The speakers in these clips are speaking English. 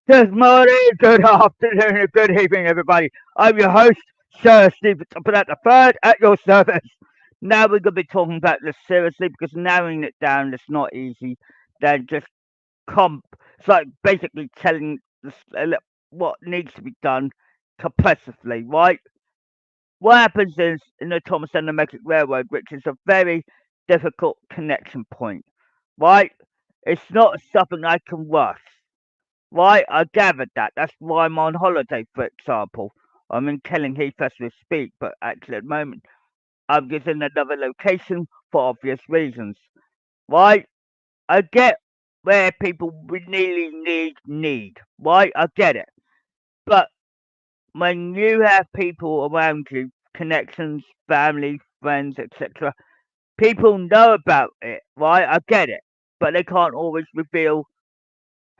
Good morning, good afternoon, and good evening, everybody. I'm your host, Sir Stephen Topham at the third at your service. Now we're going to be talking about this seriously because narrowing it down is not easy. Then just it's like basically telling what needs to be done compressively, right? What happens is in the Thomas and the Mexican Railroad, which is a very difficult connection point, right? It's not something I can rush. Right, I gathered that. That's why I'm on holiday, for example. I'm in Kellingheath as we speak, but actually at the moment I'm just in another location for obvious reasons. Right? I get where people really need. Right? I get it. But when you have people around you, connections, family, friends, etc., people know about it, right? I get it. But they can't always reveal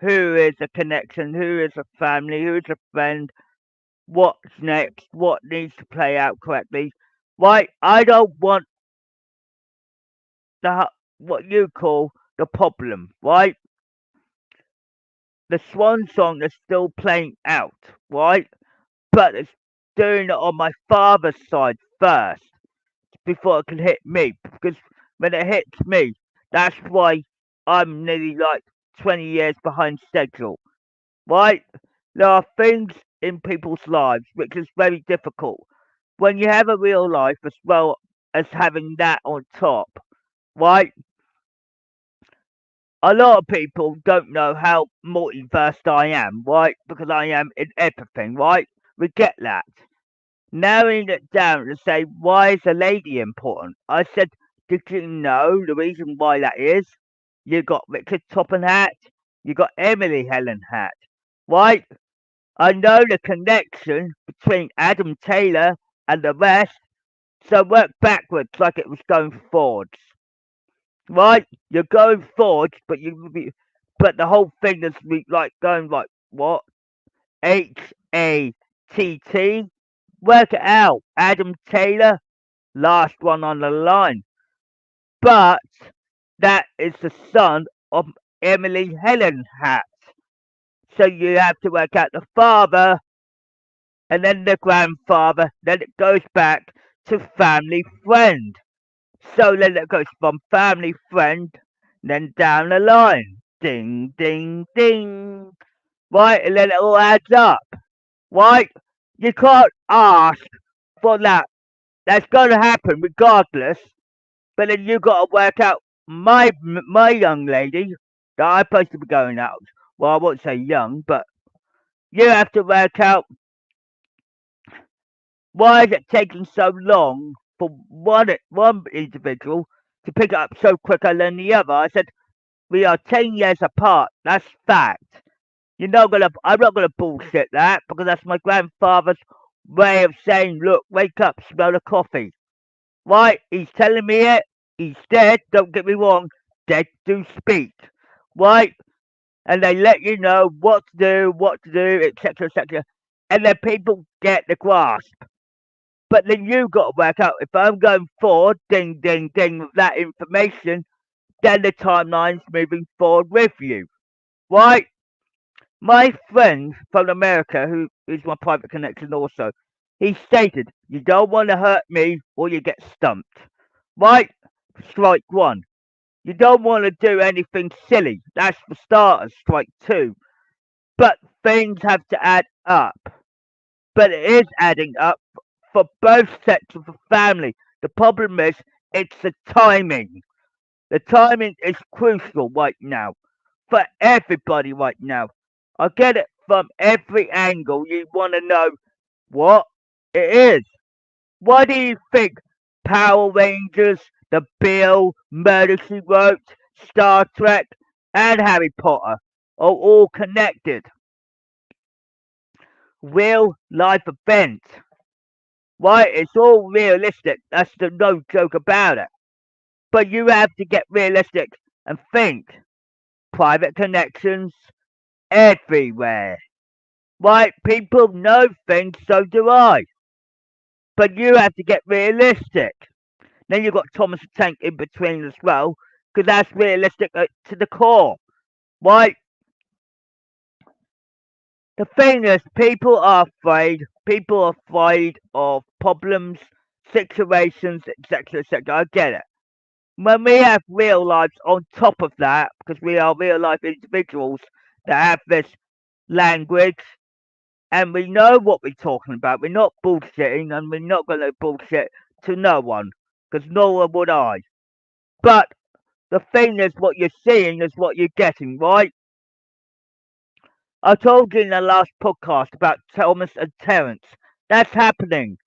who is a connection, who is a family, who is a friend, what's next, what needs to play out correctly. Right? I don't want what you call the problem. Right? The swan song is still playing out. Right? But it's doing it on my father's side first before it can hit me. Because when it hits me, that's why I'm nearly like 20 years behind schedule. Right? There are things in people's lives which is very difficult when you have a real life as well as having that on top, right? A lot of people don't know how multiversed I am, right? Because I am in everything, right? We get that. Narrowing it down to say, why is a lady important? I said, did you know the reason why that is? You got Richard Topham Hatt, you got Emily Helen Hatt, right? I know the connection between Adam Taylor and the rest, so work backwards like it was going forwards. Right? You're going forwards, but the whole thing is like going like what? HATT? Work it out. Adam Taylor, last one on the line. But that is the son of Emily Helen Hatt. So you have to work out the father and then the grandfather, then it goes back to family friend. So then it goes from family friend, then down the line. Ding, ding, ding. Right? And then it all adds up. Right? You can't ask for that. That's going to happen regardless. But then you got to work out my young lady that I'm supposed to be going out. Well, I won't say young, but you have to work out why is it taking so long for one individual to pick it up so quicker than the other. I said, we are 10 years apart. That's fact. I'm not gonna bullshit that because that's my grandfather's way of saying, look, wake up, smell the coffee. Right? He's telling me it. He's dead. Don't get me wrong. Dead do speak. Right? And they let you know what to do, etc., etc. And then people get the grasp. But then you got to work out if I'm going forward, ding, ding, ding, with that information, then the timeline's moving forward with you. Right? My friend from America, who is my private connection also, he stated, you don't want to hurt me or you get stumped. Right? Strike one. You don't want to do anything silly. That's for starters. Strike two. But things have to add up. But it is adding up for both sets of the family. The problem is it's the timing. The timing is crucial right now for everybody right now. I get it from every angle. You want to know what it is. Why do you think Power Rangers, The Bill, Murder She Wrote, Star Trek, and Harry Potter are all connected? Real life events. Right? It's all realistic. That's the no joke about it. But you have to get realistic and think. Private connections everywhere. Right? People know things, so do I. But you have to get realistic. Then you've got Thomas the Tank in between as well, because that's realistic to the core. Right? The thing is, people are afraid. People are afraid of problems, situations, etc., etc. I get it. When we have real lives on top of that, because we are real life individuals that have this language and we know what we're talking about, we're not bullshitting and we're not going to bullshit to no one, because nor would I. But the thing is, what you're seeing is what you're getting, right? I told you in the last podcast about Thomas and Terence. That's happening.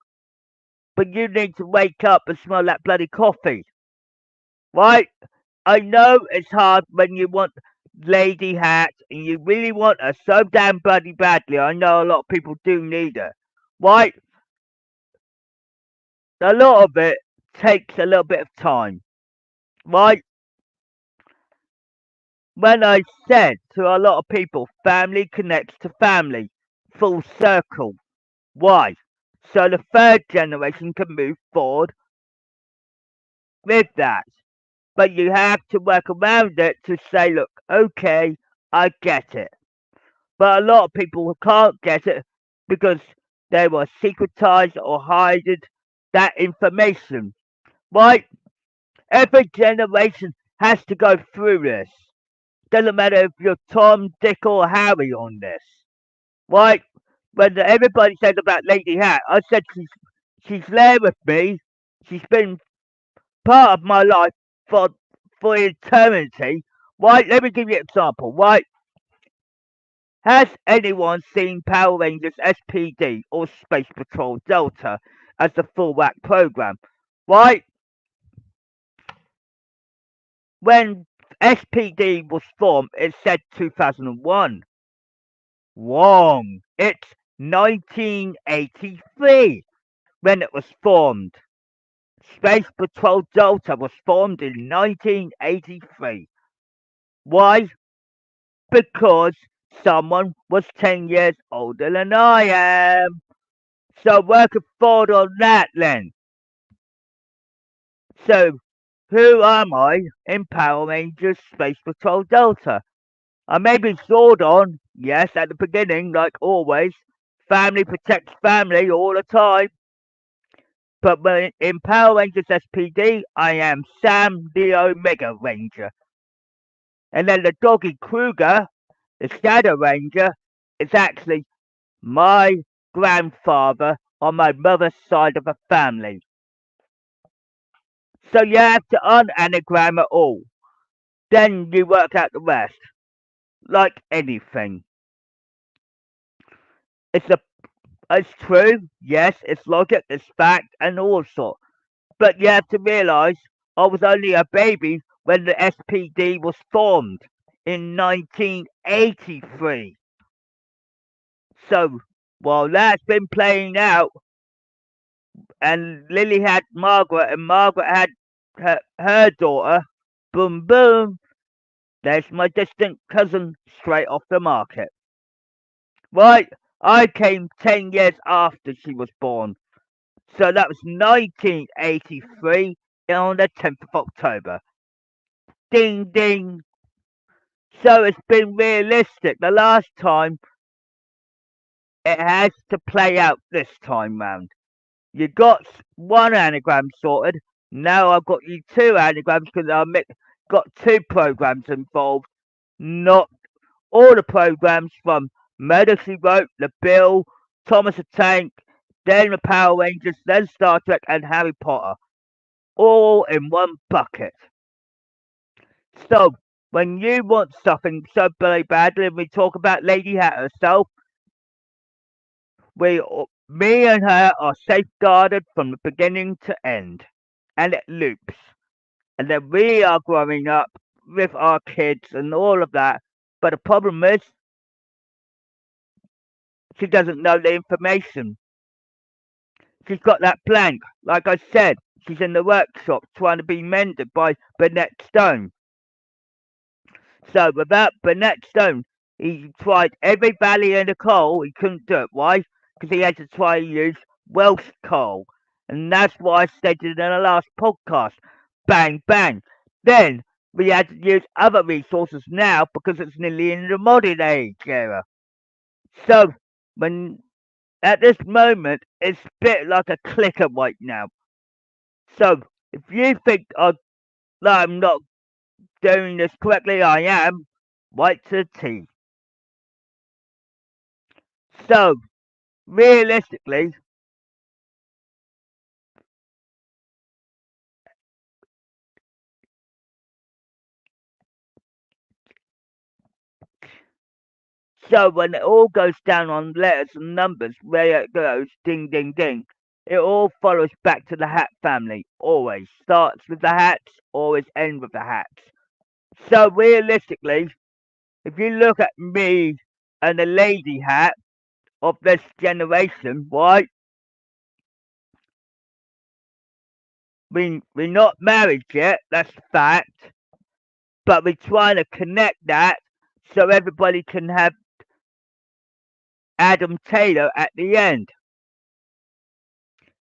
But you need to wake up and smell that bloody coffee, right? I know it's hard when you want Lady Hat and you really want her so damn bloody badly. I know a lot of people do need her, right? A lot of it takes a little bit of time, right? When I said to a lot of people, family connects to family, full circle. Why? So the third generation can move forward with that. But you have to work around it to say, look, okay, I get it. But a lot of people can't get it because they were secretized or hided that information. Right? Every generation has to go through this. Doesn't matter if you're Tom, Dick, or Harry on this. Right? When everybody said about Lady Hat, I said she's there with me. She's been part of my life for for eternity. Right? Let me give you an example. Right? Has anyone seen Power Rangers SPD or Space Patrol Delta as the full whack program? Right? When SPD was formed, it said 2001. Wrong. It's 1983 when it was formed. Space Patrol Delta was formed in 1983. Why? Because someone was 10 years older than I am. So working forward on that then. So who am I in Power Rangers Space Patrol Delta? I may be Sodor, yes, at the beginning, like always. Family protects family all the time. But when in Power Rangers SPD, I am Sam the Omega Ranger. And then the doggy Kruger, the Shadow Ranger, is actually my grandfather on my mother's side of the family. So you have to unanagram it all. Then you work out the rest. Like anything. It's a it's true, yes, it's logic, it's fact and all sorts. But you have to realise I was only a baby when the SPD was formed in 1983. So while that's been playing out and Lily had Margaret and Margaret had her daughter, boom boom, there's my distant cousin straight off the market. Right, I came 10 years after she was born. So that was 1983 on the 10th of October. Ding ding. So it's been realistic. The last time it has to play out this time round. You got one anagram sorted. Now I've got you two anagrams because got two programs involved. Not all the programs from Murder She Wrote, The Bill, Thomas the Tank, then the Power Rangers, then Star Trek and Harry Potter. All in one bucket. So when you want something so very badly and we talk about Lady Hat herself, me and her are safeguarded from the beginning to end. And it loops. And then we are growing up with our kids and all of that. But the problem is she doesn't know the information. She's got that blank. Like I said, she's in the workshop trying to be mended by Burnett Stone. So without Burnett Stone, he tried every valley in the coal. He couldn't do it. Why? Because he had to try and use Welsh coal. And that's what I stated in the last podcast. Bang, bang. Then we had to use other resources now because it's nearly in the modern age era. So when at this moment, it's a bit like a clicker right now. So if you think that I'm not doing this correctly, I am. Right to the T. So realistically, so when it all goes down on letters and numbers, where it goes, ding, ding, ding, it all follows back to the Hat family. Always starts with the Hats, always ends with the Hats. So realistically, if you look at me and the Lady Hat of this generation, right? We're not married yet, that's a fact, but we're trying to connect that so everybody can have Adam Taylor at the end.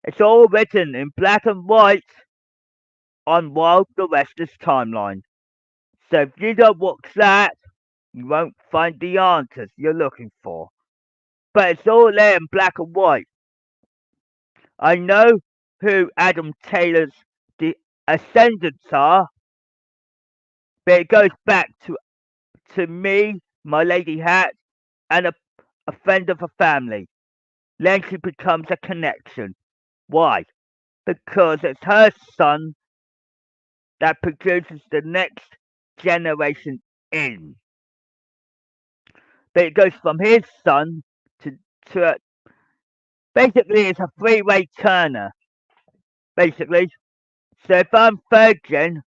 It's all written in black and white on Wild the West's timeline. So if you don't watch that, you won't find the answers you're looking for. But it's all there in black and white. I know who Adam Taylor's ascendants are, but it goes back to me, my lady Hat, and a friend of a family. Then she becomes a connection. Why? Because it's her son that produces the next generation in. But it goes from his son to basically it's a three-way turner. Basically, so if I'm third gen,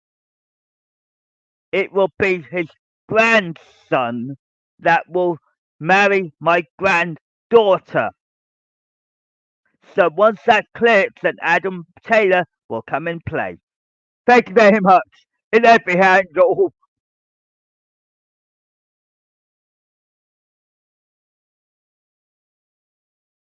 it will be his grandson that will marry my granddaughter. So once that clicks, then Adam Taylor will come and play. Thank you very much. In every handle.